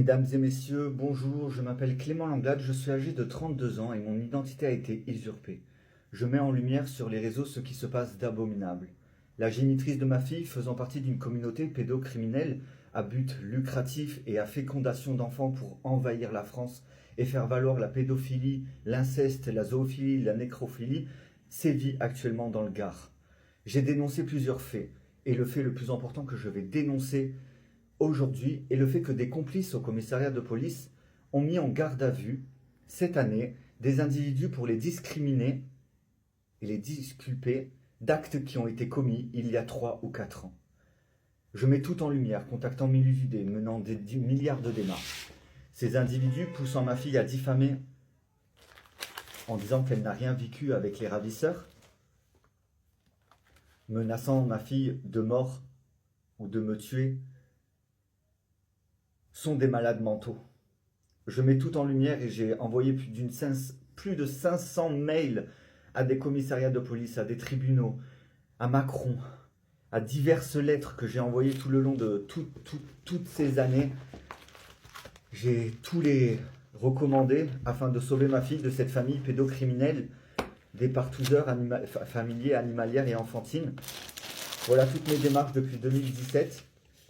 Mesdames et messieurs, bonjour, je m'appelle Clément Langlade, je suis âgé de 32 ans et mon identité a été usurpée. Je mets en lumière sur les réseaux ce qui se passe d'abominable. La génitrice de ma fille, faisant partie d'une communauté pédocriminelle à but lucratif et à fécondation d'enfants pour envahir la France et faire valoir la pédophilie, l'inceste, la zoophilie, la nécrophilie, sévit actuellement dans le Gard. J'ai dénoncé plusieurs faits, et le fait le plus important que je vais dénoncer aujourd'hui est le fait que des complices au commissariat de police ont mis en garde à vue, cette année, des individus pour les discriminer et les disculper d'actes qui ont été commis il y a 3 ou 4 ans. Je mets tout en lumière, contactant mille idées, menant des milliards de démarches. Ces individus poussant ma fille à diffamer en disant qu'elle n'a rien vécu avec les ravisseurs, menaçant ma fille de mort ou de me tuer, sont des malades mentaux. Je mets tout en lumière et j'ai envoyé plus de 500 mails à des commissariats de police, à des tribunaux, à Macron, à diverses lettres que j'ai envoyées tout le long de toutes ces années. J'ai tous les recommandés afin de sauver ma fille de cette famille pédocriminelle, des partouzeurs familiers, animalières et enfantines. Voilà toutes mes démarches depuis 2017.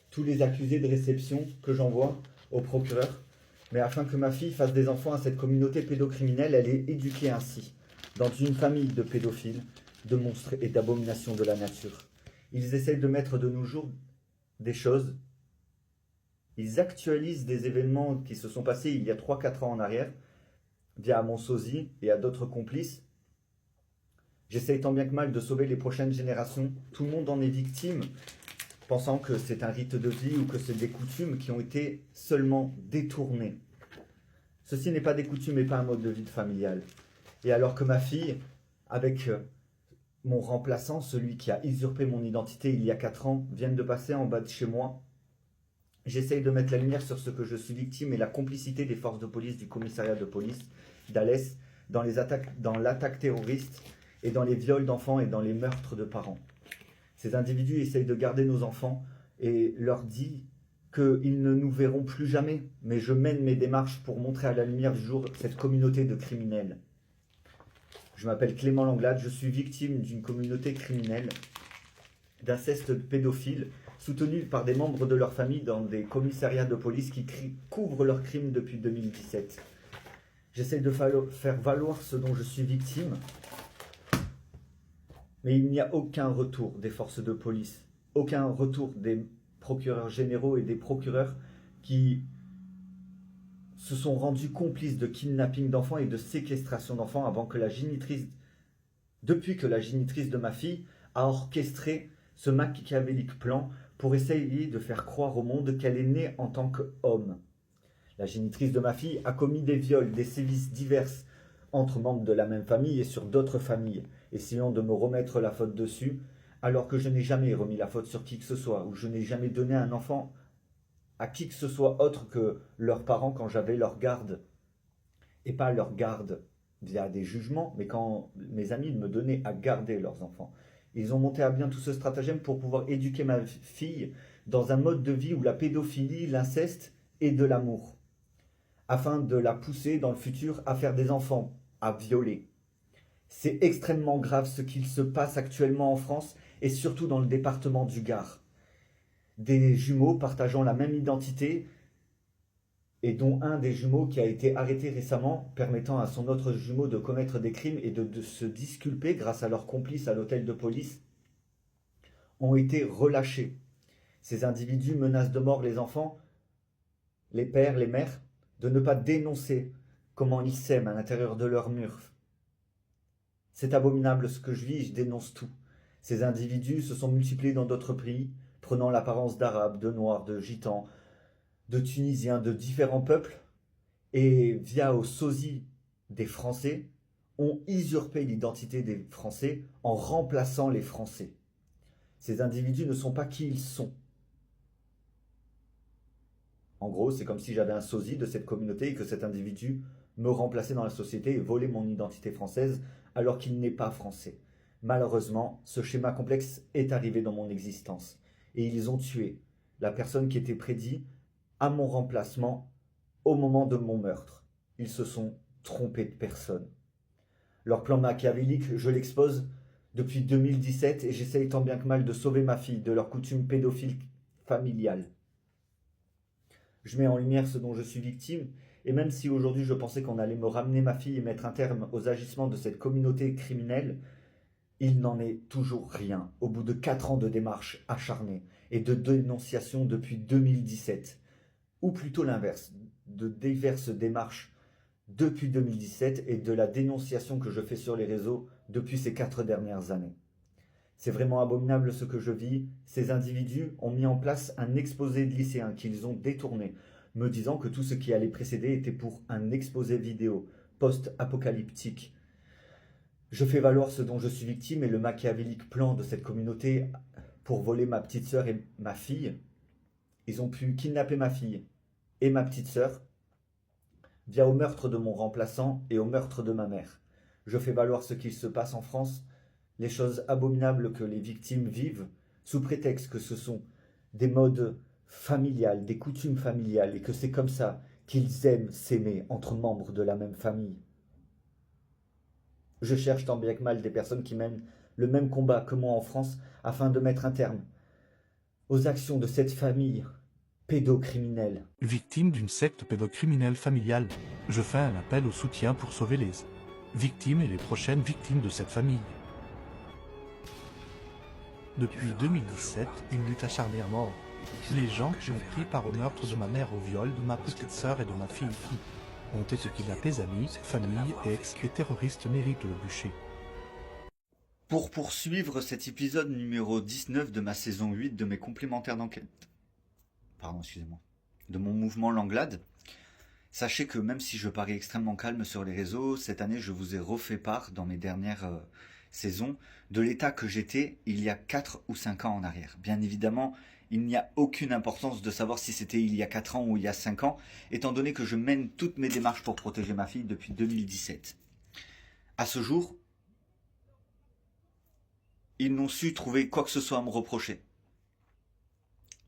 Tous les accusés de réception que j'envoie au procureur. Mais afin que ma fille fasse des enfants à cette communauté pédocriminelle, elle est éduquée ainsi, dans une famille de pédophiles, de monstres et d'abominations de la nature. Ils essayent de mettre de nos jours des choses. Ils actualisent des événements qui se sont passés il y a 3-4 ans en arrière, via mon sosie et à d'autres complices. J'essaye tant bien que mal de sauver les prochaines générations. Tout le monde en est victime, pensant que c'est un rite de vie ou que c'est des coutumes qui ont été seulement détournées. Ceci n'est pas des coutumes et pas un mode de vie familial. Et alors que ma fille, avec mon remplaçant, celui qui a usurpé mon identité il y a 4 ans, vient de passer en bas de chez moi, j'essaye de mettre la lumière sur ce que je suis victime et la complicité des forces de police du commissariat de police d'Alès dans l'attaque terroriste et dans les viols d'enfants et dans les meurtres de parents. Ces individus essayent de garder nos enfants et leur dit qu'ils ne nous verront plus jamais. Mais je mène mes démarches pour montrer à la lumière du jour cette communauté de criminels. Je m'appelle Clément Langlade, je suis victime d'une communauté criminelle, d'inceste pédophile, soutenue par des membres de leur famille dans des commissariats de police qui couvrent leurs crimes depuis 2017. J'essaie de faire valoir ce dont je suis victime. Mais il n'y a aucun retour des forces de police, aucun retour des procureurs généraux et des procureurs qui se sont rendus complices de kidnapping d'enfants et de séquestration d'enfants depuis que la génitrice de ma fille a orchestré ce machiavélique plan pour essayer de faire croire au monde qu'elle est née en tant qu'homme. La génitrice de ma fille a commis des viols, des sévices divers entre membres de la même famille et sur d'autres familles, essayant de me remettre la faute dessus, alors que je n'ai jamais remis la faute sur qui que ce soit, ou je n'ai jamais donné un enfant à qui que ce soit autre que leurs parents quand j'avais leur garde. Et pas leur garde via des jugements, mais quand mes amis me donnaient à garder leurs enfants. Ils ont monté à bien tout ce stratagème pour pouvoir éduquer ma fille dans un mode de vie où la pédophilie, l'inceste et de l'amour, afin de la pousser dans le futur à faire des enfants, à violer. C'est extrêmement grave ce qu'il se passe actuellement en France et surtout dans le département du Gard. Des jumeaux partageant la même identité et dont un des jumeaux qui a été arrêté récemment, permettant à son autre jumeau de commettre des crimes et de se disculper grâce à leurs complices à l'hôtel de police, ont été relâchés. Ces individus menacent de mort les enfants, les pères, les mères, de ne pas dénoncer comment ils s'aiment à l'intérieur de leurs murs. C'est abominable ce que je vis, je dénonce tout. Ces individus se sont multipliés dans d'autres pays, prenant l'apparence d'Arabes, de Noirs, de Gitans, de Tunisiens, de différents peuples, et via au sosie des Français, ont usurpé l'identité des Français en remplaçant les Français. Ces individus ne sont pas qui ils sont. En gros, c'est comme si j'avais un sosie de cette communauté et que cet individu me remplaçait dans la société et volait mon identité française alors qu'il n'est pas français. Malheureusement, ce schéma complexe est arrivé dans mon existence et ils ont tué la personne qui était prédite à mon remplacement au moment de mon meurtre. Ils se sont trompés de personne. Leur plan machiavélique, je l'expose depuis 2017 et j'essaye tant bien que mal de sauver ma fille de leur coutume pédophile familiale. Je mets en lumière ce dont je suis victime, et même si aujourd'hui je pensais qu'on allait me ramener ma fille et mettre un terme aux agissements de cette communauté criminelle, il n'en est toujours rien, au bout de 4 ans de démarches acharnées et de dénonciations depuis 2017. Ou plutôt l'inverse, de diverses démarches depuis 2017 et de la dénonciation que je fais sur les réseaux depuis ces 4 dernières années. C'est vraiment abominable ce que je vis. Ces individus ont mis en place un exposé de lycéens qu'ils ont détourné, me disant que tout ce qui allait précéder était pour un exposé vidéo, post-apocalyptique. Je fais valoir ce dont je suis victime et le machiavélique plan de cette communauté pour voler ma petite sœur et ma fille. Ils ont pu kidnapper ma fille et ma petite sœur via au meurtre de mon remplaçant et au meurtre de ma mère. Je fais valoir ce qu'il se passe en France, les choses abominables que les victimes vivent, sous prétexte que ce sont des modes familiales, des coutumes familiales, et que c'est comme ça qu'ils aiment s'aimer entre membres de la même famille. Je cherche tant bien que mal des personnes qui mènent le même combat que moi en France afin de mettre un terme aux actions de cette famille pédocriminelle. Victime d'une secte pédocriminelle familiale, je fais un appel au soutien pour sauver les victimes et les prochaines victimes de cette famille. Depuis 2017, une lutte acharnée à mort. Les gens qui ont pris part au meurtre de ma mère, au viol de ma petite sœur et de ma fille ont été kidnappés, amis, famille, ex et terroristes méritent le bûcher. Pour poursuivre cet épisode numéro 19 de ma saison 8 de mes complémentaires d'enquête, de mon mouvement Langlade, sachez que même si je parais extrêmement calme sur les réseaux, cette année je vous ai refait part dans mes dernières saisons de l'état que j'étais il y a 4 ou 5 ans en arrière. Bien évidemment, il n'y a aucune importance de savoir si c'était il y a 4 ans ou il y a 5 ans, étant donné que je mène toutes mes démarches pour protéger ma fille depuis 2017. À ce jour, ils n'ont su trouver quoi que ce soit à me reprocher.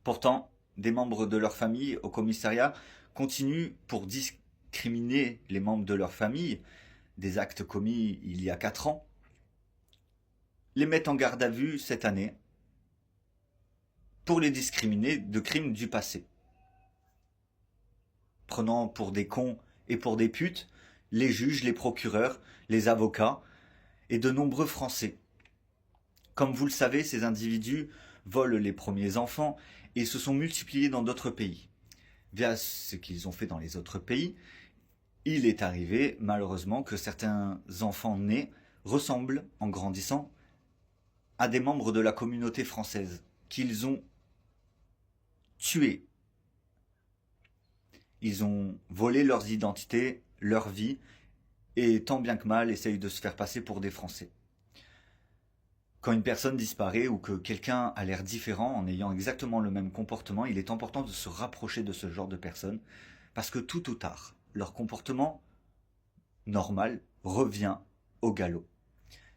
Pourtant, des membres de leur famille au commissariat continuent, pour discriminer les membres de leur famille des actes commis il y a 4 ans, les mettent en garde à vue cette année pour les discriminer de crimes du passé. Prenant pour des cons et pour des putes les juges, les procureurs, les avocats et de nombreux Français. Comme vous le savez, ces individus volent les premiers enfants et se sont multipliés dans d'autres pays. Via ce qu'ils ont fait dans les autres pays, il est arrivé malheureusement que certains enfants nés ressemblent, en grandissant, à des membres de la communauté française qu'ils ont tués. Ils ont volé leurs identités, leur vie, et tant bien que mal essayent de se faire passer pour des Français. Quand une personne disparaît ou que quelqu'un a l'air différent en ayant exactement le même comportement, il est important de se rapprocher de ce genre de personnes parce que tôt ou tard, leur comportement normal revient au galop.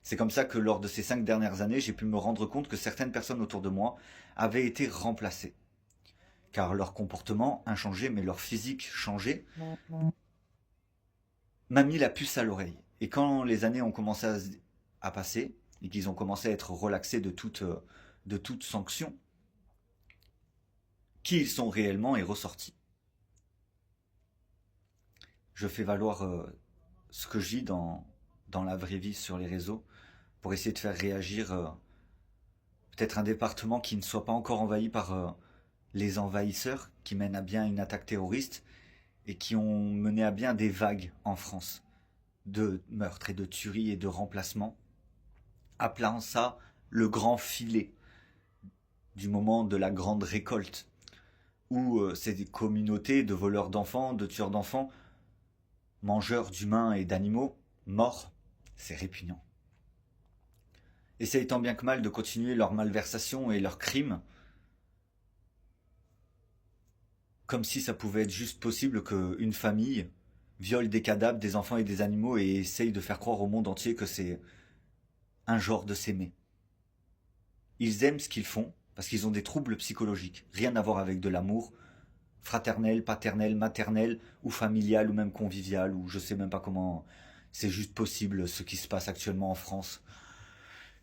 C'est comme ça que lors de ces 5 dernières années, j'ai pu me rendre compte que certaines personnes autour de moi avaient été remplacées. Car leur comportement inchangé, mais leur physique changé, m'a mis la puce à l'oreille. Et quand les années ont commencé à passer, et qu'ils ont commencé à être relaxés de toute sanction, qui ils sont réellement est ressorti. Je fais valoir ce que je vis dans la vraie vie sur les réseaux pour essayer de faire réagir peut-être un département qui ne soit pas encore envahi par les envahisseurs qui mènent à bien une attaque terroriste et qui ont mené à bien des vagues en France de meurtres et de tueries et de remplacements, appelant ça le grand filet du moment de la grande récolte, où c'est des communautés de voleurs d'enfants, de tueurs d'enfants, mangeurs d'humains et d'animaux, morts, c'est répugnant. Essayent tant bien que mal de continuer leur malversation et leurs crimes, comme si ça pouvait être juste possible qu'une famille viole des cadavres, des enfants et des animaux et essaye de faire croire au monde entier que c'est un genre de s'aimer. Ils aiment ce qu'ils font parce qu'ils ont des troubles psychologiques, rien à voir avec de l'amour fraternelle, paternelle, maternelle, ou familiale, ou même conviviale, ou je sais même pas comment c'est juste possible ce qui se passe actuellement en France.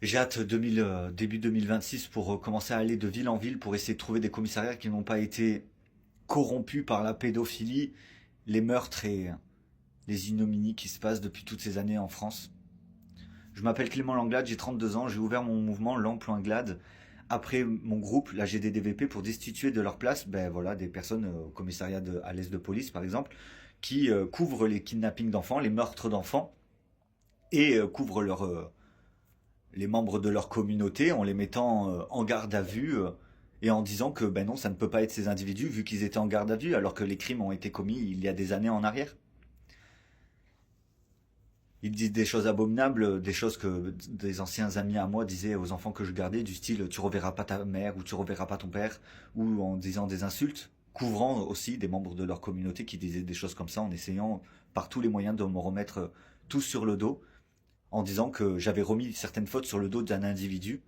J'ai hâte début 2026 pour commencer à aller de ville en ville pour essayer de trouver des commissariats qui n'ont pas été corrompus par la pédophilie, les meurtres et les ignominies qui se passent depuis toutes ces années en France. Je m'appelle Clément Langlade, j'ai 32 ans, j'ai ouvert mon mouvement l'Emploi-Glade après mon groupe, la GDDVP, pour destituer de leur place des personnes au commissariat à l'Est de police par exemple, qui couvrent les kidnappings d'enfants, les meurtres d'enfants, et couvrent les membres de leur communauté en les mettant en garde à vue et en disant que non, ça ne peut pas être ces individus vu qu'ils étaient en garde à vue alors que les crimes ont été commis il y a des années en arrière. Ils disent des choses abominables, des choses que des anciens amis à moi disaient aux enfants que je gardais, du style tu reverras pas ta mère ou tu reverras pas ton père, ou en disant des insultes, couvrant aussi des membres de leur communauté qui disaient des choses comme ça en essayant par tous les moyens de me remettre tous sur le dos, en disant que j'avais remis certaines fautes sur le dos d'un individu,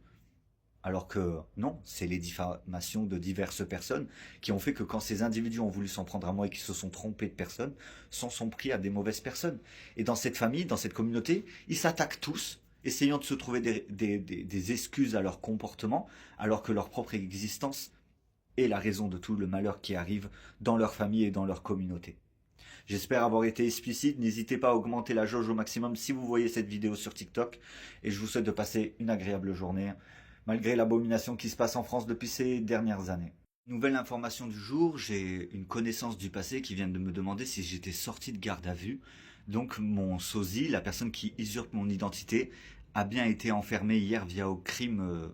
alors que non, c'est les diffamations de diverses personnes qui ont fait que quand ces individus ont voulu s'en prendre à moi et qui se sont trompés de personnes, s'en sont pris à des mauvaises personnes. Et dans cette famille, dans cette communauté, ils s'attaquent tous, essayant de se trouver des excuses à leur comportement, alors que leur propre existence est la raison de tout le malheur qui arrive dans leur famille et dans leur communauté. J'espère avoir été explicite, n'hésitez pas à augmenter la jauge au maximum si vous voyez cette vidéo sur TikTok, et je vous souhaite de passer une agréable journée, malgré l'abomination qui se passe en France depuis ces dernières années. Nouvelle information du jour, j'ai une connaissance du passé qui vient de me demander si j'étais sorti de garde à vue. Donc mon sosie, la personne qui usurpe mon identité, a bien été enfermé hier via au crime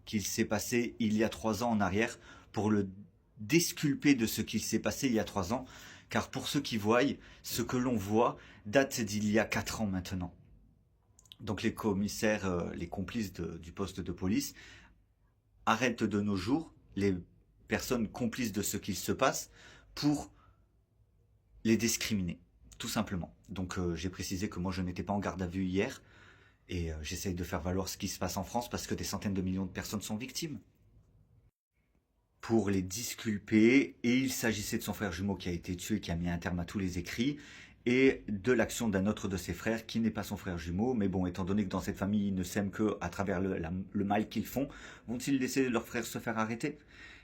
qu'il s'est passé il y a 3 ans en arrière pour le disculper de ce qu'il s'est passé il y a 3 ans. Car pour ceux qui voient, ce que l'on voit date d'il y a 4 ans maintenant. Donc les commissaires, les complices du poste de police, arrêtent de nos jours les personnes complices de ce qu'il se passe pour les discriminer, tout simplement. Donc j'ai précisé que moi je n'étais pas en garde à vue hier, et j'essaye de faire valoir ce qui se passe en France parce que des centaines de millions de personnes sont victimes. Pour les disculper, et il s'agissait de son frère jumeau qui a été tué, qui a mis un terme à tous les écrits, et de l'action d'un autre de ses frères qui n'est pas son frère jumeau, mais bon, étant donné que dans cette famille ils ne s'aiment que à travers le mal qu'ils font, vont-ils laisser leur frère se faire arrêter?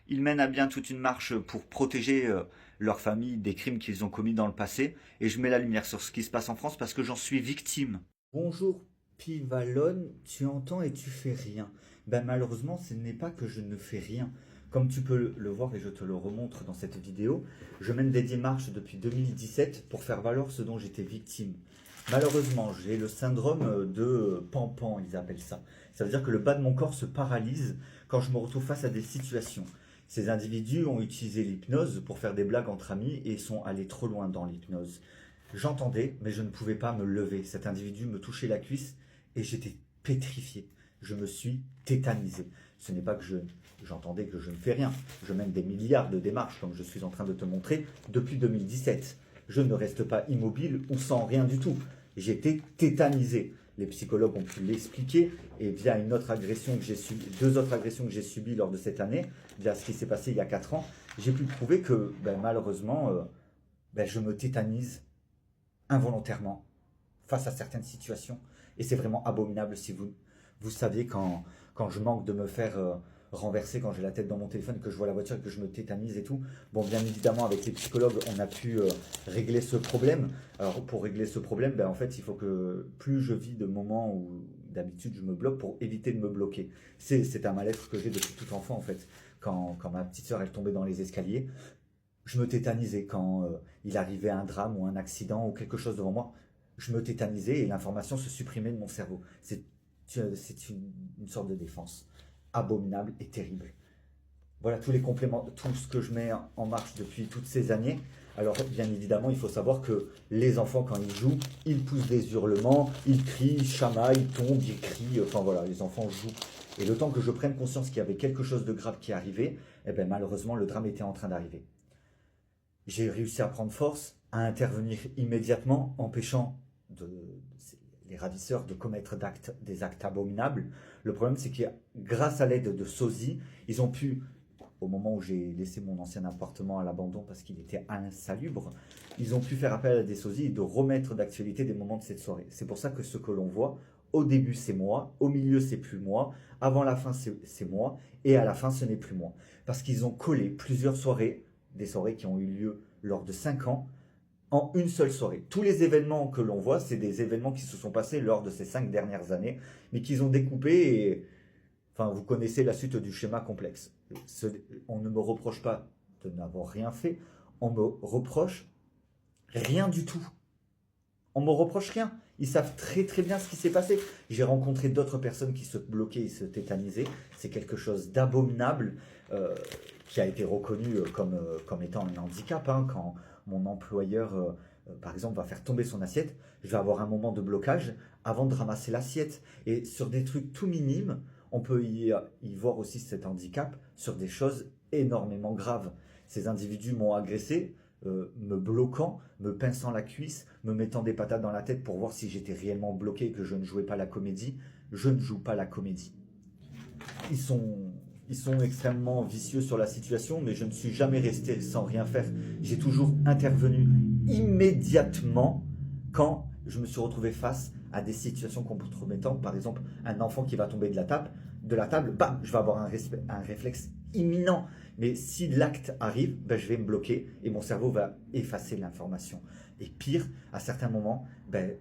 Ils mènent à bien toute une marche pour protéger leur famille des crimes qu'ils ont commis dans le passé, et je mets la lumière sur ce qui se passe en France parce que j'en suis victime. Bonjour Pivalone, tu entends et tu fais rien. Malheureusement, ce n'est pas que je ne fais rien. Comme tu peux le voir et je te le remontre dans cette vidéo, je mène des démarches depuis 2017 pour faire valoir ce dont j'étais victime. Malheureusement, j'ai le syndrome de Pampan, ils appellent ça. Ça veut dire que le bas de mon corps se paralyse quand je me retrouve face à des situations. Ces individus ont utilisé l'hypnose pour faire des blagues entre amis et sont allés trop loin dans l'hypnose. J'entendais, mais je ne pouvais pas me lever. Cet individu me touchait la cuisse et j'étais pétrifié. Je me suis tétanisé. Ce n'est pas que j'entendais que je ne fais rien. Je mène des milliards de démarches, comme je suis en train de te montrer, depuis 2017. Je ne reste pas immobile ou sans rien du tout. J'étais tétanisé. Les psychologues ont pu l'expliquer, et via une autre agression que j'ai subie, 2 autres agressions que j'ai subies lors de cette année, via ce qui s'est passé il y a 4 ans, j'ai pu prouver que malheureusement, je me tétanise involontairement face à certaines situations. Et c'est vraiment abominable si vous saviez quand je manque de me faire renverser, quand j'ai la tête dans mon téléphone, que je vois la voiture et que je me tétanise et tout. Bon, bien évidemment, avec les psychologues, on a pu régler ce problème. Alors, pour régler ce problème, en fait, il faut que plus je vis de moments où d'habitude je me bloque pour éviter de me bloquer. C'est un mal-être que j'ai depuis tout enfant, en fait. Quand ma petite sœur, elle tombait dans les escaliers, je me tétanisais. Quand il arrivait un drame ou un accident ou quelque chose devant moi, je me tétanisais et l'information se supprimait de mon cerveau. C'est une sorte de défense abominable et terrible. Voilà tous les compléments, tout ce que je mets en marche depuis toutes ces années. Alors bien évidemment, il faut savoir que les enfants, quand ils jouent, ils poussent des hurlements, ils crient, ils chamaillent, ils tombent, ils crient, enfin voilà, les enfants jouent. Et le temps que je prenne conscience qu'il y avait quelque chose de grave qui arrivait, malheureusement, le drame était en train d'arriver. J'ai réussi à prendre force, à intervenir immédiatement, empêchant les ravisseurs de commettre des actes abominables. Le problème, c'est que grâce à l'aide de sosie, ils ont pu au moment où j'ai laissé mon ancien appartement à l'abandon parce qu'il était insalubre, ils ont pu faire appel à des sosies et de remettre d'actualité des moments de cette soirée. C'est pour ça que ce que l'on voit, au début c'est moi, au milieu c'est plus moi, avant la fin c'est moi, et à la fin ce n'est plus moi. Parce qu'ils ont collé plusieurs soirées, des soirées qui ont eu lieu lors de 5 ans, en une seule soirée. Tous les événements que l'on voit, c'est des événements qui se sont passés lors de ces 5 dernières années, mais qu'ils ont découpé et... Enfin, vous connaissez la suite du schéma complexe. On ne me reproche pas de n'avoir rien fait, on me reproche rien du tout. On me reproche rien. Ils savent très très bien ce qui s'est passé. J'ai rencontré d'autres personnes qui se bloquaient et se tétanisaient. C'est quelque chose d'abominable qui a été reconnu comme étant un handicap. Hein. Quand mon employeur, par exemple, va faire tomber son assiette, je vais avoir un moment de blocage avant de ramasser l'assiette. Et sur des trucs tout minimes, on peut y voir aussi cet handicap sur des choses énormément graves. Ces individus m'ont agressé, me bloquant, me pinçant la cuisse, me mettant des patates dans la tête pour voir si j'étais réellement bloqué et que je ne jouais pas la comédie. Je ne joue pas la comédie. Ils sont extrêmement vicieux sur la situation, mais je ne suis jamais resté sans rien faire. J'ai toujours intervenu immédiatement quand je me suis retrouvé face à des situations compromettantes. Par exemple, un enfant qui va tomber de la table, bam, je vais avoir un réflexe imminent. Mais si l'acte arrive, ben, je vais me bloquer et mon cerveau va effacer l'information. Et pire, à certains moments, ben,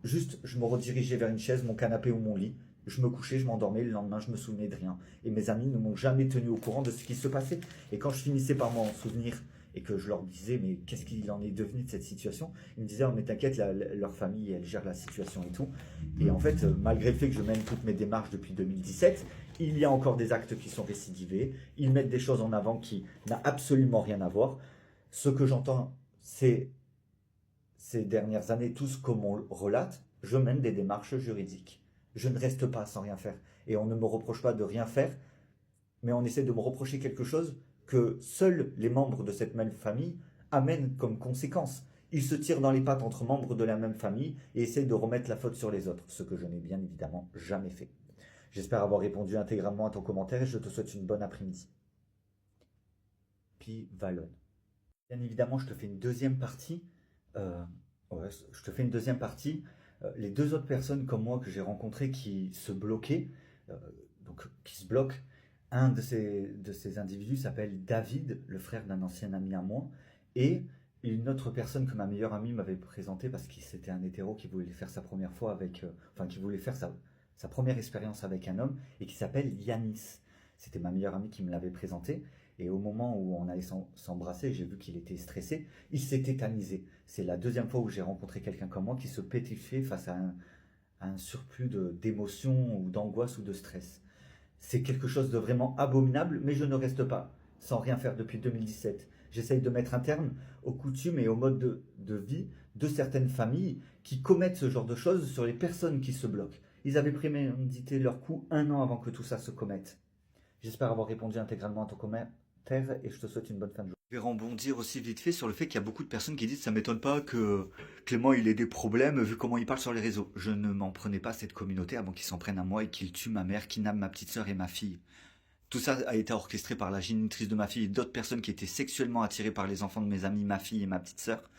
juste je me redirigeais vers une chaise, mon canapé ou mon lit. Je me couchais, je m'endormais, le lendemain je me souvenais de rien. Et mes amis ne m'ont jamais tenu au courant de ce qui se passait. Et quand je finissais par m'en souvenir et que je leur disais mais qu'est-ce qu'il en est devenu de cette situation, ils me disaient oh mais t'inquiète, leur famille elle gère la situation et tout. Et en fait, malgré le fait que je mène toutes mes démarches depuis 2017, il y a encore des actes qui sont récidivés. Ils mettent des choses en avant qui n'ont absolument rien à voir. Ce que j'entends, c'est ces dernières années, tout ce qu'on relate, je mène des démarches juridiques. Je ne reste pas sans rien faire. Et on ne me reproche pas de rien faire, mais on essaie de me reprocher quelque chose que seuls les membres de cette même famille amènent comme conséquence. Ils se tirent dans les pattes entre membres de la même famille et essaient de remettre la faute sur les autres, ce que je n'ai bien évidemment jamais fait. J'espère avoir répondu intégralement à ton commentaire et je te souhaite une bonne après-midi. Puis Valon. Bien évidemment, je te fais une deuxième partie. Les deux autres personnes comme moi que j'ai rencontrées qui se bloquaient, donc qui se bloquent, un de ces individus s'appelle David, le frère d'un ancien ami à moi, et une autre personne que ma meilleure amie m'avait présentée parce que c'était un hétéro qui voulait faire sa première fois qui voulait faire sa première expérience avec un homme et qui s'appelle Yanis. C'était ma meilleure amie qui me l'avait présenté. Et au moment où on allait s'embrasser, j'ai vu qu'il était stressé, il s'est tétanisé. C'est la deuxième fois où j'ai rencontré quelqu'un comme moi qui se pétrifiait face à un surplus d'émotions ou d'angoisse ou de stress. C'est quelque chose de vraiment abominable, mais je ne reste pas sans rien faire depuis 2017. J'essaye de mettre un terme aux coutumes et au mode de vie de certaines familles qui commettent ce genre de choses sur les personnes qui se bloquent. Ils avaient prémédité leur coup 1 an avant que tout ça se commette. J'espère avoir répondu intégralement à ton commentaire et je te souhaite une bonne fin de journée. Je vais rebondir aussi vite fait sur le fait qu'il y a beaucoup de personnes qui disent ça m'étonne pas que Clément il ait des problèmes vu comment il parle sur les réseaux. Je ne m'en prenais pas cette communauté avant qu'ils s'en prennent à moi et qu'ils tuent ma mère, kidnappent ma petite sœur et ma fille. Tout ça a été orchestré par la génitrice de ma fille et d'autres personnes qui étaient sexuellement attirées par les enfants de mes amis, ma fille et ma petite sœur.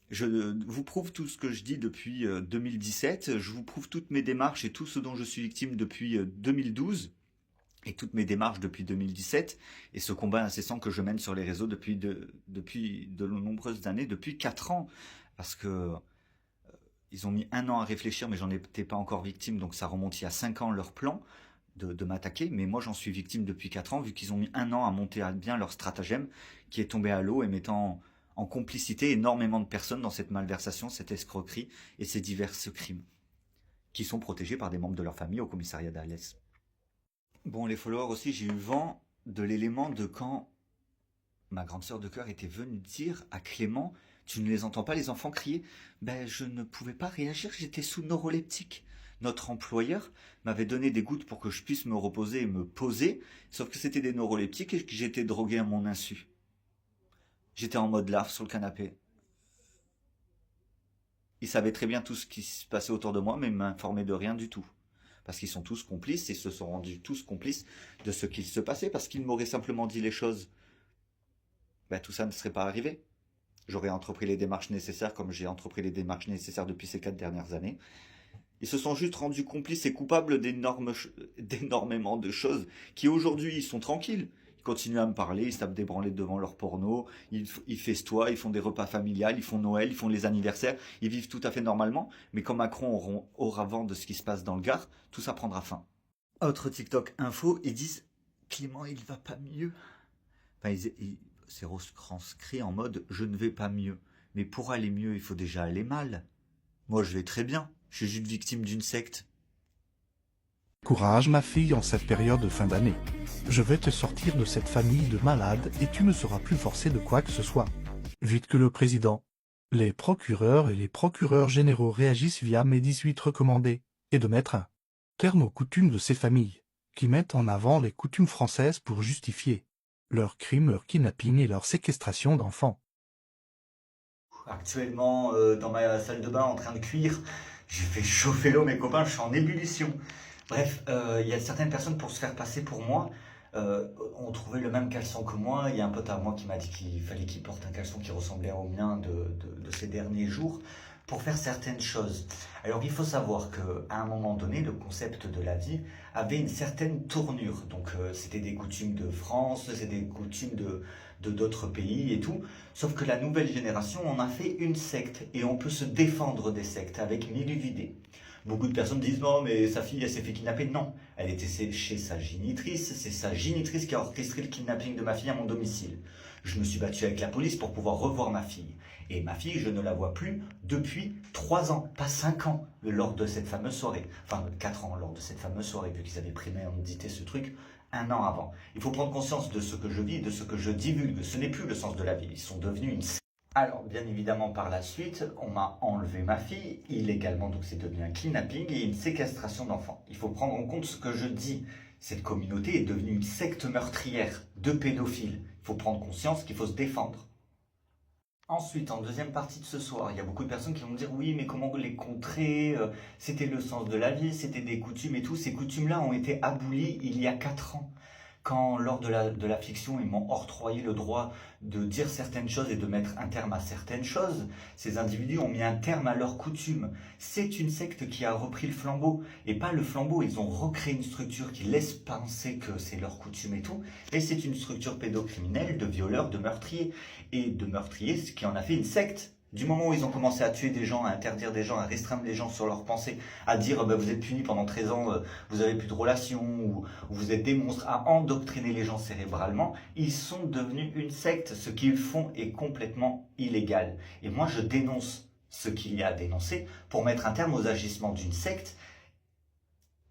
Je vous prouve tout ce que je dis depuis 2017, je vous prouve toutes mes démarches et tout ce dont je suis victime depuis 2012. Et toutes mes démarches depuis 2017, et ce combat incessant que je mène sur les réseaux depuis de nombreuses années, depuis 4 ans, parce que ils ont mis 1 an à réfléchir, mais j'en étais pas encore victime, donc ça remonte il y a 5 ans leur plan de m'attaquer, mais moi j'en suis victime depuis 4 ans, vu qu'ils ont mis 1 an à monter à bien leur stratagème, qui est tombé à l'eau et mettant en complicité énormément de personnes dans cette malversation, cette escroquerie et ces divers crimes, qui sont protégés par des membres de leur famille au commissariat d'Alès. Bon, les followers aussi, j'ai eu vent de l'élément de quand ma grande sœur de cœur était venue dire à Clément « Tu ne les entends pas les enfants crier ?» Ben, je ne pouvais pas réagir, j'étais sous neuroleptique. Notre employeur m'avait donné des gouttes pour que je puisse me reposer et me poser, sauf que c'était des neuroleptiques et que j'étais drogué à mon insu. J'étais en mode larve sur le canapé. Il savait très bien tout ce qui se passait autour de moi, mais il m'informait de rien du tout. parce qu'ils sont tous complices et se sont rendus tous complices de ce qu'il se passait, parce qu'ils m'auraient simplement dit les choses, ben, tout ça ne serait pas arrivé. J'aurais entrepris les démarches nécessaires comme j'ai entrepris les démarches nécessaires depuis ces 4 dernières années. Ils se sont juste rendus complices et coupables d'énormément de choses qui aujourd'hui ils sont tranquilles. Ils continuent à me parler, ils se tapent des branlettes devant leur porno, ils festoient, ils font des repas familiales, ils font Noël, ils font les anniversaires, ils vivent tout à fait normalement. Mais quand Macron aura vent de ce qui se passe dans le Gard, tout ça prendra fin. Autre TikTok info, ils disent Clément il va pas mieux. Enfin, c'est retranscrit en mode je ne vais pas mieux. Mais pour aller mieux, il faut déjà aller mal. Moi je vais très bien. Je suis juste victime d'une secte. Courage ma fille en cette période de fin d'année. Je vais te sortir de cette famille de malades et tu ne seras plus forcé de quoi que ce soit. Vite que le président, les procureurs et les procureurs généraux réagissent via mes 18 recommandés, et de mettre un terme aux coutumes de ces familles, qui mettent en avant les coutumes françaises pour justifier leurs crimes, leur kidnapping et leur séquestration d'enfants. Actuellement, dans ma salle de bain en train de cuire, j'ai fait chauffer l'eau, mes copains, je suis en ébullition. Bref, il y a certaines personnes pour se faire passer pour moi, ont trouvé le même caleçon que moi. Il y a un pote à moi qui m'a dit qu'il fallait qu'il porte un caleçon qui ressemblait au mien de ces derniers jours pour faire certaines choses. Alors il faut savoir qu'à un moment donné, le concept de la vie avait une certaine tournure. Donc c'était des coutumes de France, c'était des coutumes de d'autres pays et tout. Sauf que la nouvelle génération en a fait une secte et on peut se défendre des sectes avec mille idées. Beaucoup de personnes disent non mais sa fille elle s'est fait kidnapper. Non, elle était chez sa génitrice, c'est sa génitrice qui a orchestré le kidnapping de ma fille à mon domicile. Je me suis battu avec la police pour pouvoir revoir ma fille. Et ma fille, je ne la vois plus depuis 3 ans, pas 5 ans, lors de cette fameuse soirée. Enfin, 4 ans lors de cette fameuse soirée, vu qu'ils avaient prémédité ce truc 1 an avant. Il faut prendre conscience de ce que je vis, de ce que je divulgue. Ce n'est plus le sens de la vie, ils sont devenus une... Alors, bien évidemment, par la suite, on m'a enlevé ma fille, illégalement, donc c'est devenu un kidnapping et une séquestration d'enfants. Il faut prendre en compte ce que je dis. Cette communauté est devenue une secte meurtrière de pédophiles. Il faut prendre conscience qu'il faut se défendre. Ensuite, en deuxième partie de ce soir, il y a beaucoup de personnes qui vont me dire oui, mais comment les contrer, c'était le sens de la vie, c'était des coutumes et tout. Ces coutumes-là ont été abolies il y a 4 ans. Quand, lors de la fiction, ils m'ont octroyé le droit de dire certaines choses et de mettre un terme à certaines choses, ces individus ont mis un terme à leurs coutumes. C'est une secte qui a repris le flambeau, et pas le flambeau, ils ont recréé une structure qui laisse penser que c'est leur coutume et tout, et c'est une structure pédocriminelle de violeurs, de meurtriers, et de meurtriers, ce qui en a fait une secte. Du moment où ils ont commencé à tuer des gens, à interdire des gens, à restreindre les gens sur leurs pensées, à dire vous êtes punis pendant 13 ans, vous avez plus de relations, ou vous êtes des monstres, à endoctriner les gens cérébralement, ils sont devenus une secte. Ce qu'ils font est complètement illégal. Et moi je dénonce ce qu'il y a à dénoncer pour mettre un terme aux agissements d'une secte.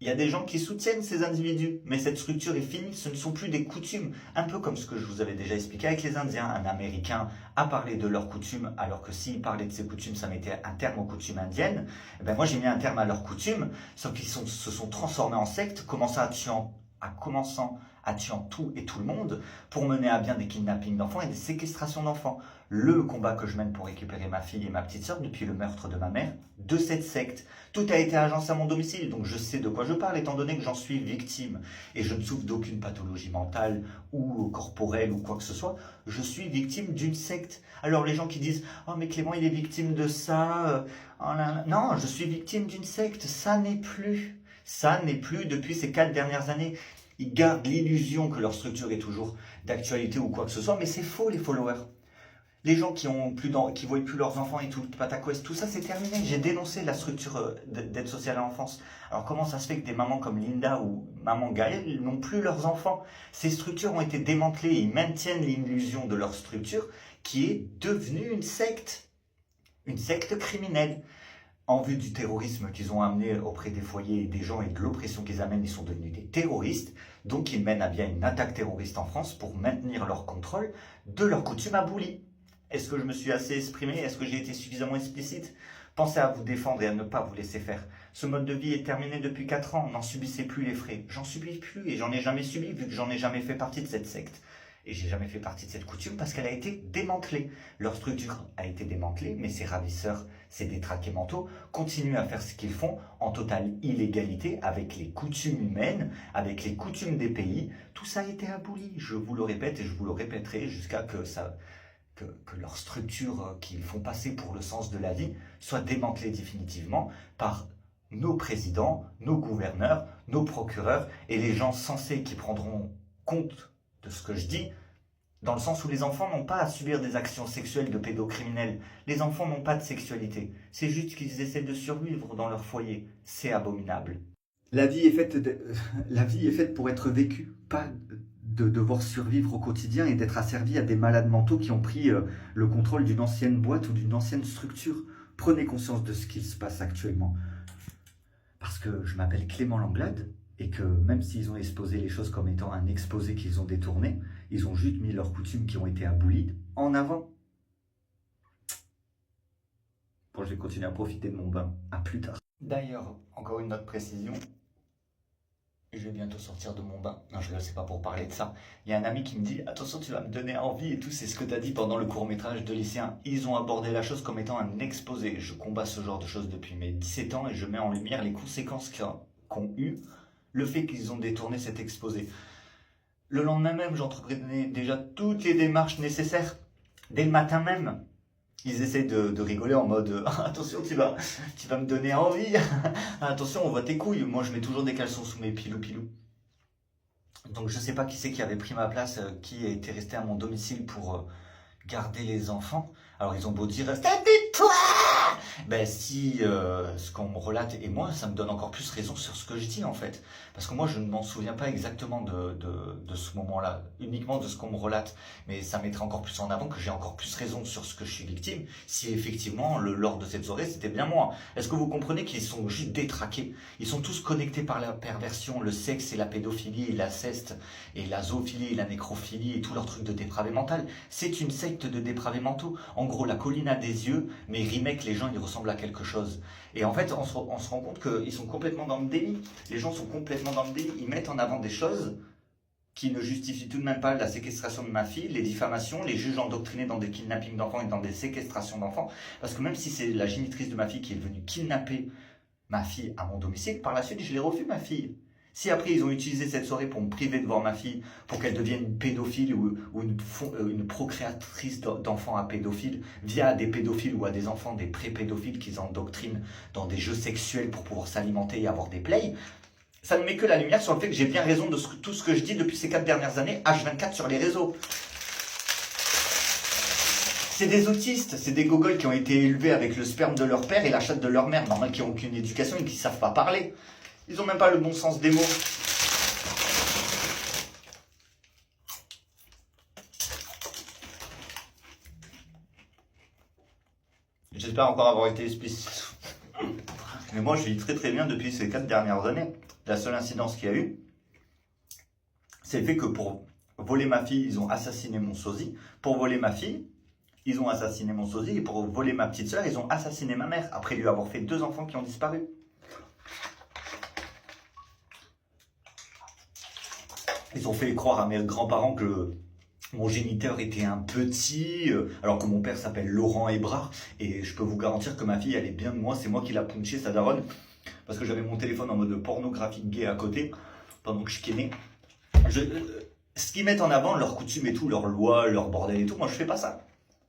Il y a des gens qui soutiennent ces individus, mais cette structure est finie, ce ne sont plus des coutumes. Un peu comme ce que je vous avais déjà expliqué avec les Indiens. Un Américain a parlé de leurs coutumes, alors que s'il parlait de ses coutumes, ça mettait un terme aux coutumes indiennes. Et ben moi j'ai mis un terme à leurs coutumes, sauf qu'ils se sont transformés en secte, commençant à tuer tout et tout le monde, pour mener à bien des kidnappings d'enfants et des séquestrations d'enfants. Le combat que je mène pour récupérer ma fille et ma petite sœur depuis le meurtre de ma mère, de cette secte. Tout a été agencé à mon domicile, donc je sais de quoi je parle, étant donné que j'en suis victime. Et je ne souffre d'aucune pathologie mentale ou corporelle ou quoi que ce soit. Je suis victime d'une secte. Alors les gens qui disent « Oh mais Clément, il est victime de ça. Oh là là. » Non, je suis victime d'une secte. Ça n'est plus. Ça n'est plus depuis ces 4 dernières années. Ils gardent l'illusion que leur structure est toujours d'actualité ou quoi que ce soit, mais c'est faux les followers. Les gens qui voient plus leurs enfants et tout, pataquès, tout ça c'est terminé. J'ai dénoncé la structure d'aide sociale à l'enfance. Alors comment ça se fait que des mamans comme Linda ou maman Gaëlle n'ont plus leurs enfants? Ces structures ont été démantelées et ils maintiennent l'illusion de leur structure qui est devenue une secte criminelle. En vue du terrorisme qu'ils ont amené auprès des foyers et des gens et de l'oppression qu'ils amènent, ils sont devenus des terroristes. Donc ils mènent à bien une attaque terroriste en France pour maintenir leur contrôle de leurs coutumes abolies. Est-ce que je me suis assez exprimé? Est-ce que j'ai été suffisamment explicite? Pensez à vous défendre et à ne pas vous laisser faire. Ce mode de vie est terminé depuis 4 ans, n'en subissez plus les frais. J'en subis plus et j'en ai jamais subi vu que j'en ai jamais fait partie de cette secte. Et j'ai jamais fait partie de cette coutume parce qu'elle a été démantelée. Leur structure a été démantelée, mais ces ravisseurs, ces détraqués mentaux, continuent à faire ce qu'ils font en totale illégalité avec les coutumes humaines, avec les coutumes des pays. Tout ça a été aboli, je vous le répète et je vous le répéterai jusqu'à que leur structure qu'ils font passer pour le sens de la vie soit démantelée définitivement par nos présidents, nos gouverneurs, nos procureurs et les gens sensés qui prendront compte de ce que je dis, dans le sens où les enfants n'ont pas à subir des actions sexuelles de pédocriminels. Les enfants n'ont pas de sexualité. C'est juste qu'ils essaient de survivre dans leur foyer. C'est abominable. La vie est faite pour être vécue, pas de devoir survivre au quotidien et d'être asservi à des malades mentaux qui ont pris le contrôle d'une ancienne boîte ou d'une ancienne structure. Prenez conscience de ce qu'il se passe actuellement. Parce que je m'appelle Clément Langlade, et que même s'ils ont exposé les choses comme étant un exposé qu'ils ont détourné, ils ont juste mis leurs coutumes qui ont été abolies en avant. Bon, je vais continuer à profiter de mon bain. À plus tard. D'ailleurs, encore une autre précision. Je vais bientôt sortir de mon bain. Non, je rigole, c'est pas pour parler de ça. Il y a un ami qui me dit « Attention, tu vas me donner envie et tout, c'est ce que tu as dit pendant le court-métrage de lycéen. » Ils ont abordé la chose comme étant un exposé. Je combats ce genre de choses depuis mes 17 ans et je mets en lumière les conséquences qu'ont eu le fait qu'ils ont détourné cet exposé. Le lendemain même, j'entreprenais déjà toutes les démarches nécessaires. Dès le matin même, ils essaient de rigoler en mode « Attention, tu vas me donner envie. Attention, on voit tes couilles. » Moi, je mets toujours des caleçons sous mes pilous. Donc, je sais pas qui c'est qui avait pris ma place, qui était resté à mon domicile pour garder les enfants. Alors, ils ont beau dire « C'est toi !» Ben si ce qu'on me relate, et moi ça me donne encore plus raison sur ce que je dis en fait, parce que moi je ne m'en souviens pas exactement de ce moment-là, uniquement de ce qu'on me relate, mais ça mettrait encore plus en avant que j'ai encore plus raison sur ce que je suis victime, si effectivement lors de cette soirée c'était bien moi. Est-ce que vous comprenez qu'ils sont juste détraqués? Ils sont tous connectés par la perversion, le sexe et la pédophilie, et l'inceste, et la zoophilie, et la nécrophilie, et tous leurs trucs de dépravé mental. C'est une secte de dépravés mentaux. En gros, la colline a des yeux, mais remake les gens, ils ressemblent à quelque chose. Et en fait, on se rend compte qu'ils sont complètement dans le déni. Les gens sont complètement dans le déni. Ils mettent en avant des choses qui ne justifient tout de même pas la séquestration de ma fille, les diffamations, les juges endoctrinés dans des kidnappings d'enfants et dans des séquestrations d'enfants. Parce que même si c'est la génitrice de ma fille qui est venue kidnapper ma fille à mon domicile, par la suite, je l'ai revue, ma fille. Si après ils ont utilisé cette soirée pour me priver de voir ma fille, pour qu'elle devienne une pédophile ou une procréatrice d'enfants à pédophiles, via des pédophiles ou à des enfants, des pré-pédophiles qu'ils endoctrinent dans des jeux sexuels pour pouvoir s'alimenter et avoir des plays, ça ne met que la lumière sur le fait que j'ai bien raison de tout ce que je dis depuis ces 4 dernières années, H24 sur les réseaux. C'est des autistes, c'est des gogoles qui ont été élevés avec le sperme de leur père et la chatte de leur mère, normal qui n'ont aucune éducation et qui ne savent pas parler. Ils n'ont même pas le bon sens des mots. J'espère encore avoir été explicite. Mais moi, je vis très très bien depuis ces 4 dernières années. La seule incidence qu'il y a eu, c'est le fait que pour voler ma fille, ils ont assassiné mon sosie. Pour voler ma fille, ils ont assassiné mon sosie. Et pour voler ma petite sœur, ils ont assassiné ma mère. Après lui avoir fait 2 enfants qui ont disparu. Ils ont fait croire à mes grands-parents que mon géniteur était un petit, alors que mon père s'appelle Laurent Hébrard. Et je peux vous garantir que ma fille, elle est bien de moi. C'est moi qui l'a punché, sa daronne. Parce que j'avais mon téléphone en mode pornographique gay à côté, pendant que je kénais. Ce qu'ils mettent en avant, leurs coutumes et tout, leurs lois, leur bordel et tout, moi je fais pas ça.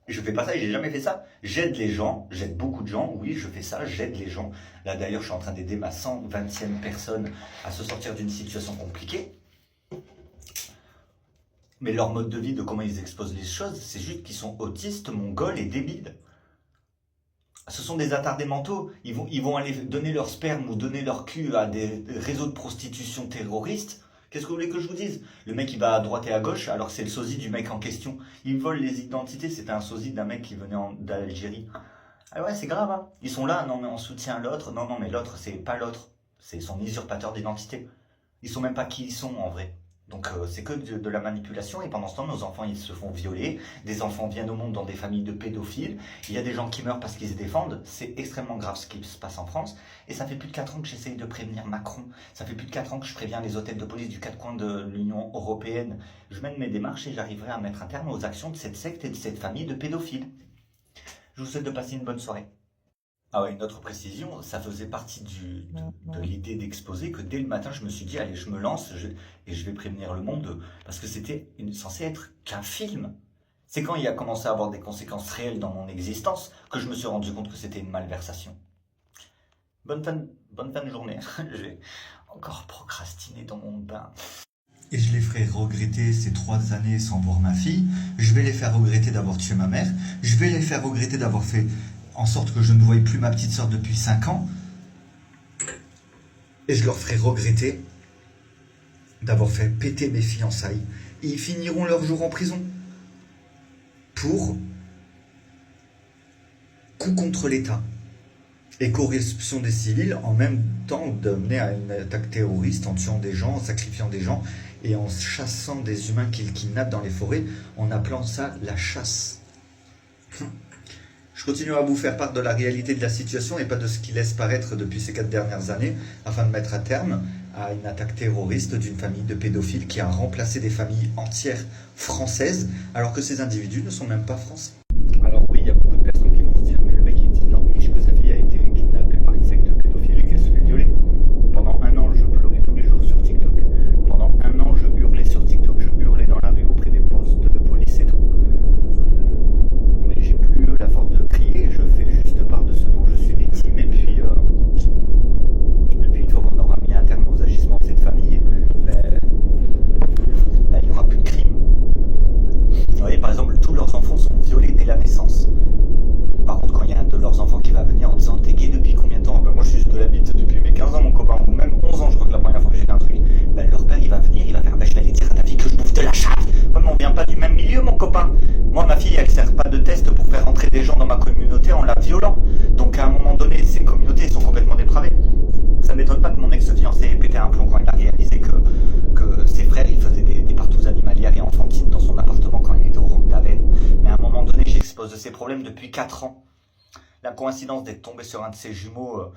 Je fais pas ça et j'ai jamais fait ça. J'aide les gens, j'aide beaucoup de gens, oui je fais ça, j'aide les gens. Là d'ailleurs je suis en train d'aider ma 120e personne à se sortir d'une situation compliquée. Mais leur mode de vie, de comment ils exposent les choses, c'est juste qu'ils sont autistes, mongols et débiles. Ce sont des attardés mentaux. Ils vont aller donner leur sperme ou donner leur cul à des réseaux de prostitution terroristes. Qu'est-ce que vous voulez que je vous dise? Le mec il va à droite et à gauche, alors c'est le sosie du mec en question. Il vole les identités, c'était un sosie d'un mec qui venait d'Algérie. Ah ouais, c'est grave, hein. Ils sont là, non mais on soutient l'autre. Non mais l'autre, c'est pas l'autre. C'est son usurpateur d'identité. Ils sont même pas qui ils sont en vrai. Donc c'est que de la manipulation et pendant ce temps nos enfants ils se font violer, des enfants viennent au monde dans des familles de pédophiles, il y a des gens qui meurent parce qu'ils se défendent, c'est extrêmement grave ce qui se passe en France et ça fait plus de 4 ans que j'essaye de prévenir Macron, ça fait plus de 4 ans que je préviens les hôtels de police du 4 coins de l'Union Européenne, je mène mes démarches et j'arriverai à mettre un terme aux actions de cette secte et de cette famille de pédophiles. Je vous souhaite de passer une bonne soirée. Ah ouais, une autre précision, ça faisait partie de l'idée d'exposer que dès le matin, je me suis dit, allez, je me lance et je vais prévenir le monde, parce que c'était censé être qu'un film. C'est quand il a commencé à avoir des conséquences réelles dans mon existence que je me suis rendu compte que c'était une malversation. Bonne fin de journée. Je vais encore procrastiner dans mon bain. Et je les ferai regretter ces 3 années sans voir ma fille. Je vais les faire regretter d'avoir tué ma mère. Je vais les faire regretter d'avoir fait en sorte que je ne voyais plus ma petite sœur depuis 5 ans. Et je leur ferai regretter d'avoir fait péter mes fiançailles. Et ils finiront leur jour en prison. Pour coup contre l'État. Et corruption des civils, en même temps d'amener à une attaque terroriste en tuant des gens, en sacrifiant des gens et en chassant des humains qu'ils kidnappent dans les forêts, en appelant ça la chasse. Je continue à vous faire part de la réalité de la situation et pas de ce qui laisse paraître depuis ces 4 dernières années, afin de mettre un terme à une attaque terroriste d'une famille de pédophiles qui a remplacé des familles entières françaises, alors que ces individus ne sont même pas français. Alors oui, il y a beaucoup de personnes qui vont se dire, mais le mec il est énorme, riche, que sa fille a été kidnappée par une secte pédophile et qu'elle se fait violer. Pendant 1 an, je pleurais tous les jours sur TikTok. Pendant 1 an, je hurlais sur TikTok, je hurlais dans la rue auprès des postes de police et tout. Mais j'ai plus la force de crier, je fais juste part de ce dont je suis victime et puis une fois qu'on aura mis un terme aux agissements de cette famille, là il n'y aura plus de crime. Vous voyez, par exemple, tous leurs enfants sont violés dès la naissance. Par contre, quand il y a un de leurs enfants qui va venir en disant « T'es gay depuis combien de temps ?» Ben, moi je suis de la bite depuis mes 15 ans, mon copain, ou même 11 ans, je crois que la première fois que j'ai fait un truc. Ben, leur père il va venir, il va faire « Ben, je vais aller dire à ta fille que je bouffe de la chatte !» Ouais, mais on vient pas du même milieu, mon copain. Moi, ma fille, elle sert pas de test pour faire entrer des gens dans ma communauté en la violant. Donc à un moment donné, ces communautés sont complètement dépravées. Ça m'étonne pas que mon ex-fiancé ait pété un plomb quand il a réalisé que ses frères ils faisaient des partous animalières et enfantines dans son appartement quand il était au Roc d'Aven. Mais à un moment donné, j'expose de ces problèmes depuis 4 ans. La coïncidence d'être tombé sur un de ses jumeaux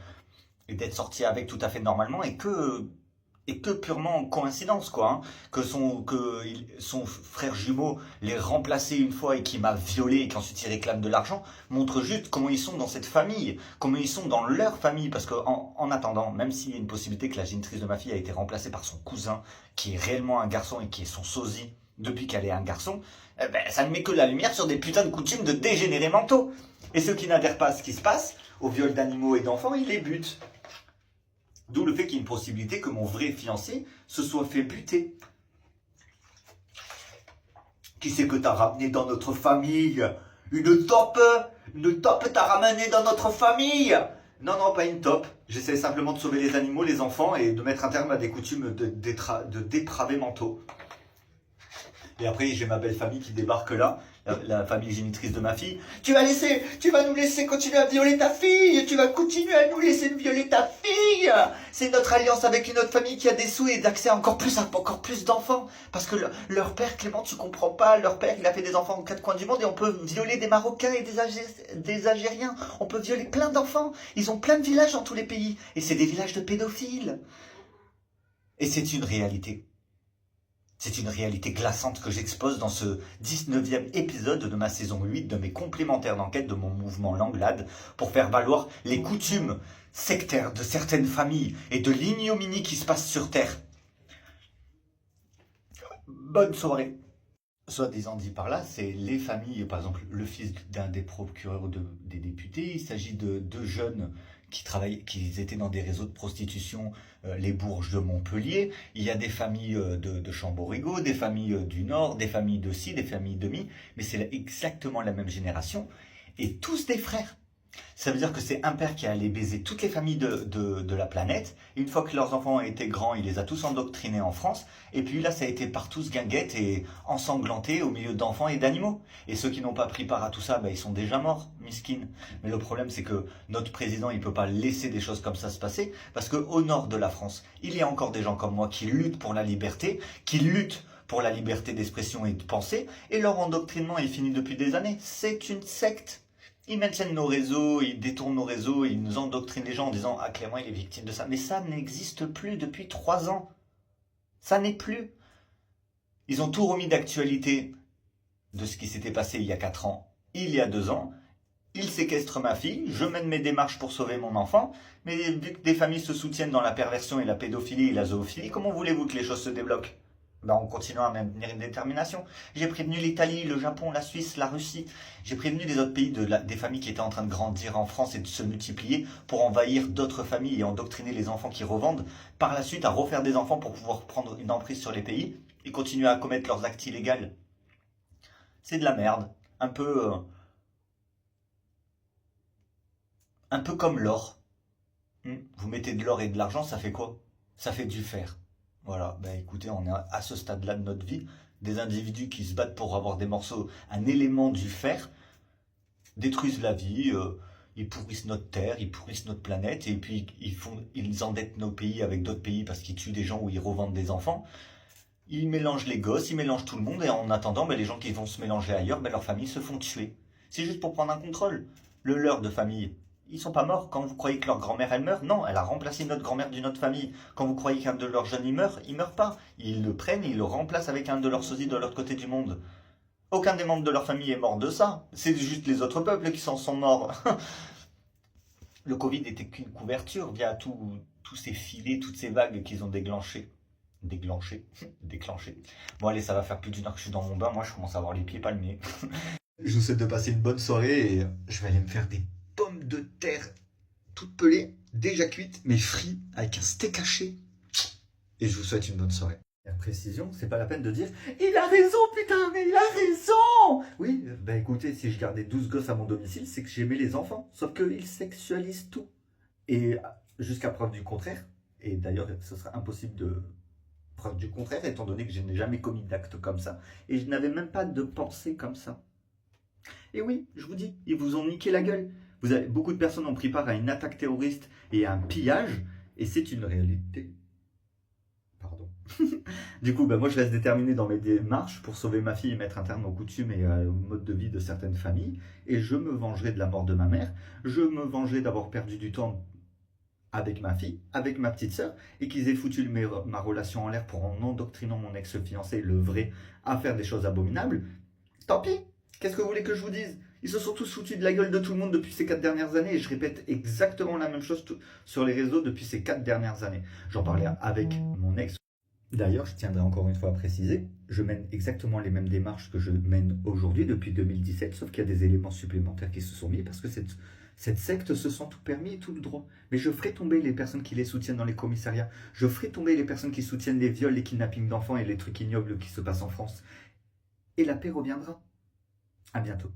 et d'être sorti avec tout à fait normalement et que purement coïncidence quoi, hein. Que son frère jumeau l'ait remplacé une fois et qui m'a violé et qu'ensuite il réclame de l'argent montre juste comment ils sont dans cette famille, comment ils sont dans leur famille, parce que en attendant, même s'il y a une possibilité que la génitrice de ma fille a été remplacée par son cousin qui est réellement un garçon et qui est son sosie depuis qu'elle est un garçon, ça ne met que la lumière sur des putains de coutumes de dégénérés mentaux. Et ceux qui n'adhèrent pas à ce qui se passe, au viol d'animaux et d'enfants, ils les butent. D'où le fait qu'il y ait une possibilité que mon vrai fiancé se soit fait buter. Qui c'est que t'as ramené dans notre famille? Une taupe t'as ramené dans notre famille? Non, pas une taupe. J'essaie simplement de sauver les animaux, les enfants et de mettre un terme à des coutumes de dépravés mentaux. Et après, j'ai ma belle famille qui débarque là, la famille génitrice de ma fille. Tu vas nous laisser continuer à violer ta fille. Tu vas continuer à nous laisser violer ta fille. C'est notre alliance avec une autre famille qui a des sous et d'accès à encore plus d'enfants. Parce que leur père, Clément, tu comprends pas. Leur père, il a fait des enfants aux 4 coins du monde et on peut violer des Marocains et des Algériens. On peut violer plein d'enfants. Ils ont plein de villages dans tous les pays. Et c'est des villages de pédophiles. Et c'est une réalité. C'est une réalité glaçante que j'expose dans ce 19e épisode de ma saison 8 de mes complémentaires d'enquête de mon mouvement Langlade pour faire valoir les coutumes sectaires de certaines familles et de l'ignominie qui se passe sur Terre. Bonne soirée. Soit disant dit par là, c'est les familles, par exemple le fils d'un des procureurs des députés, il s'agit de 2 jeunes qui étaient dans des réseaux de prostitution, les Bourges de Montpellier. Il y a des familles de Chamborigo, des familles du Nord, des familles de ci, des familles de mi, mais c'est exactement la même génération, et tous des frères. Ça veut dire que c'est un père qui est allé baiser toutes les familles de la planète. Et une fois que leurs enfants ont été grands, il les a tous endoctrinés en France. Et puis là, ça a été partout guinguette et ensanglanté au milieu d'enfants et d'animaux. Et ceux qui n'ont pas pris part à tout ça, ben, ils sont déjà morts, miskin. Mais le problème, c'est que notre président, il peut pas laisser des choses comme ça se passer. Parce qu'au nord de la France, il y a encore des gens comme moi qui luttent pour la liberté, qui luttent pour la liberté d'expression et de pensée. Et leur endoctrinement est fini depuis des années. C'est une secte. Ils maintiennent nos réseaux, ils détournent nos réseaux, ils nous endoctrinent les gens en disant « Ah, Clément, il est victime de ça ». Mais ça n'existe plus depuis 3 ans. Ça n'est plus. Ils ont tout remis d'actualité de ce qui s'était passé il y a 4 ans, il y a 2 ans. Ils séquestrent ma fille, je mène mes démarches pour sauver mon enfant, mais vu que des familles se soutiennent dans la perversion et la pédophilie et la zoophilie, comment voulez-vous que les choses se débloquent ? Ben, on continue à maintenir une détermination. J'ai prévenu l'Italie, le Japon, la Suisse, la Russie. J'ai prévenu les autres pays des familles qui étaient en train de grandir en France et de se multiplier pour envahir d'autres familles et endoctriner les enfants qui revendent. Par la suite, à refaire des enfants pour pouvoir prendre une emprise sur les pays et continuer à commettre leurs actes illégaux. C'est de la merde. Un peu comme l'or. Vous mettez de l'or et de l'argent, ça fait quoi ? Ça fait du fer. Voilà, ben écoutez, on est à ce stade-là de notre vie, des individus qui se battent pour avoir des morceaux, un élément du fer, détruisent la vie, ils pourrissent notre terre, ils pourrissent notre planète, et puis ils endettent nos pays avec d'autres pays parce qu'ils tuent des gens ou ils revendent des enfants. Ils mélangent les gosses, ils mélangent tout le monde, et en attendant, ben, les gens qui vont se mélanger ailleurs, ben, leurs familles se font tuer. C'est juste pour prendre un contrôle. Le leur de famille. Ils sont pas morts. Quand vous croyez que leur grand-mère, elle meurt, non, elle a remplacé notre grand-mère d'une autre famille. Quand vous croyez qu'un de leurs jeunes, il meurt pas. Ils le prennent et ils le remplacent avec un de leurs sosies de l'autre côté du monde. Aucun des membres de leur famille est mort de ça. C'est juste les autres peuples qui s'en sont morts. Le Covid n'était qu'une couverture via tous ces filets, toutes ces vagues qu'ils ont déclenchées. Déclenché. Bon allez, ça va faire plus d'une heure que je suis dans mon bain, moi je commence à avoir les pieds palmés. Je vous souhaite de passer une bonne soirée et je vais aller me faire des pommes de terre toutes pelées, déjà cuites, mais frites avec un steak haché. Et je vous souhaite une bonne soirée. La précision, c'est pas la peine de dire « Il a raison putain, mais il a raison !» Oui, bah écoutez, si je gardais 12 gosses à mon domicile, c'est que j'aimais les enfants. Sauf qu'ils sexualisent tout. Et jusqu'à preuve du contraire, et d'ailleurs ce serait impossible de preuve du contraire, étant donné que je n'ai jamais commis d'acte comme ça, et je n'avais même pas de pensée comme ça. Et oui, je vous dis, ils vous ont niqué la gueule. Beaucoup de personnes ont pris part à une attaque terroriste et à un pillage, et c'est une réalité. Pardon. Du coup, moi je reste déterminé dans mes démarches pour sauver ma fille et mettre un terme aux coutumes et au mode de vie de certaines familles, et je me vengerai de la mort de ma mère, je me vengerai d'avoir perdu du temps avec ma fille, avec ma petite sœur, et qu'ils aient foutu ma relation en l'air pour en endoctrinant mon ex-fiancé, le vrai, à faire des choses abominables. Tant pis. Qu'est-ce que vous voulez que je vous dise ? Ils se sont tous foutus de la gueule de tout le monde depuis ces 4 dernières années, et je répète exactement la même chose sur les réseaux depuis ces 4 dernières années. J'en parlais avec mon ex. D'ailleurs, je tiendrai encore une fois à préciser, je mène exactement les mêmes démarches que je mène aujourd'hui depuis 2017, sauf qu'il y a des éléments supplémentaires qui se sont mis parce que cette secte se sent tout permis et tout le droit. Mais je ferai tomber les personnes qui les soutiennent dans les commissariats. Je ferai tomber les personnes qui soutiennent les viols, les kidnappings d'enfants et les trucs ignobles qui se passent en France. Et la paix reviendra. À bientôt,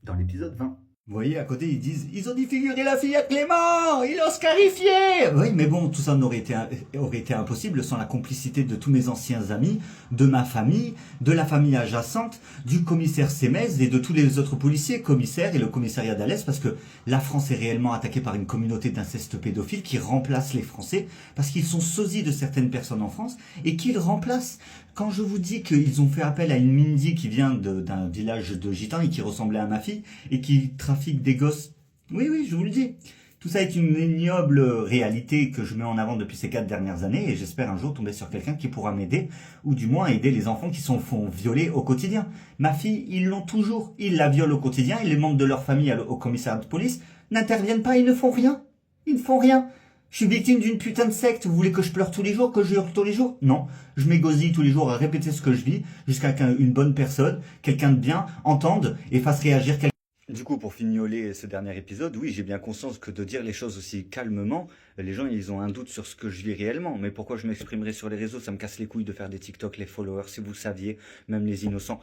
dans l'épisode 20. Vous voyez, à côté, ils disent « Ils ont défiguré la fille à Clément, ils l'ont scarifié !» Oui, mais bon, tout ça aurait été impossible sans la complicité de tous mes anciens amis, de ma famille, de la famille adjacente, du commissaire Sémez et de tous les autres policiers, commissaires et le commissariat d'Alès, parce que la France est réellement attaquée par une communauté d'inceste pédophile qui remplace les Français, parce qu'ils sont sosies de certaines personnes en France, et qu'ils remplacent. Quand je vous dis qu'ils ont fait appel à une Mindy qui vient d'un village de gitans et qui ressemblait à ma fille, et qui trafique des gosses, oui, je vous le dis. Tout ça est une ignoble réalité que je mets en avant depuis ces 4 dernières années, et j'espère un jour tomber sur quelqu'un qui pourra m'aider, ou du moins aider les enfants qui se font violer au quotidien. Ma fille, ils l'ont toujours, ils la violent au quotidien, et les membres de leur famille au commissariat de police n'interviennent pas, ils ne font rien. Ils ne font rien. Je suis victime d'une putain de secte, vous voulez que je pleure tous les jours, que je hurle tous les jours? Non, je m'égosille tous les jours à répéter ce que je vis, jusqu'à qu'une bonne personne, quelqu'un de bien, entende et fasse réagir quelqu'un. Du coup, pour fignoler ce dernier épisode, oui, j'ai bien conscience que de dire les choses aussi calmement, les gens, ils ont un doute sur ce que je vis réellement. Mais pourquoi je m'exprimerai sur les réseaux? Ça me casse les couilles de faire des TikTok, les followers, si vous saviez, même les innocents.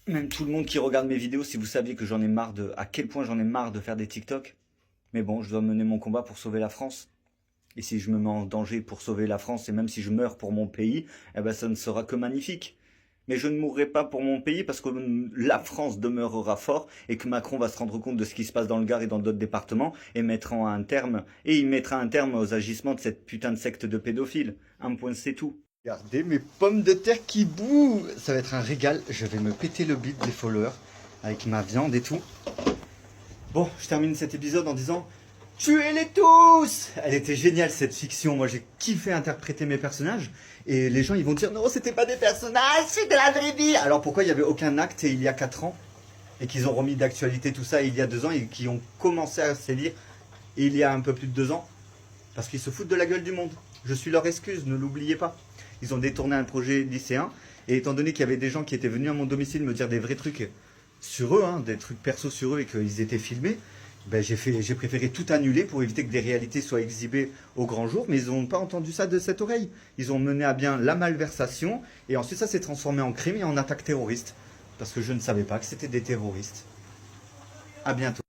Même tout le monde qui regarde mes vidéos, si vous saviez que j'en ai marre à quel point j'en ai marre de faire des TikTok. Mais bon, je dois mener mon combat pour sauver la France. Et si je me mets en danger pour sauver la France, et même si je meurs pour mon pays, eh ben ça ne sera que magnifique. Mais je ne mourrai pas pour mon pays parce que la France demeurera fort et que Macron va se rendre compte de ce qui se passe dans le Gard et dans d'autres départements et il mettra un terme aux agissements de cette putain de secte de pédophiles. Un point, c'est tout. Regardez mes pommes de terre qui bougent. Ça va être un régal. Je vais me péter le bide des followers avec ma viande et tout. Bon, je termine cet épisode en disant... Tuez-les tous! Elle était géniale cette fiction, moi j'ai kiffé interpréter mes personnages et les gens ils vont dire non c'était pas des personnages, c'est de la vraie vie! Alors pourquoi il n'y avait aucun acte il y a 4 ans et qu'ils ont remis d'actualité tout ça il y a 2 ans et qui ont commencé à se lire il y a un peu plus de 2 ans? Parce qu'ils se foutent de la gueule du monde. Je suis leur excuse, ne l'oubliez pas. Ils ont détourné un projet lycéen et étant donné qu'il y avait des gens qui étaient venus à mon domicile me dire des vrais trucs sur eux, des trucs perso sur eux et qu'ils étaient filmés, ben j'ai préféré tout annuler pour éviter que des réalités soient exhibées au grand jour, mais ils n'ont pas entendu ça de cette oreille. Ils ont mené à bien la malversation, et ensuite ça s'est transformé en crime et en attaque terroriste. Parce que je ne savais pas que c'était des terroristes. À bientôt.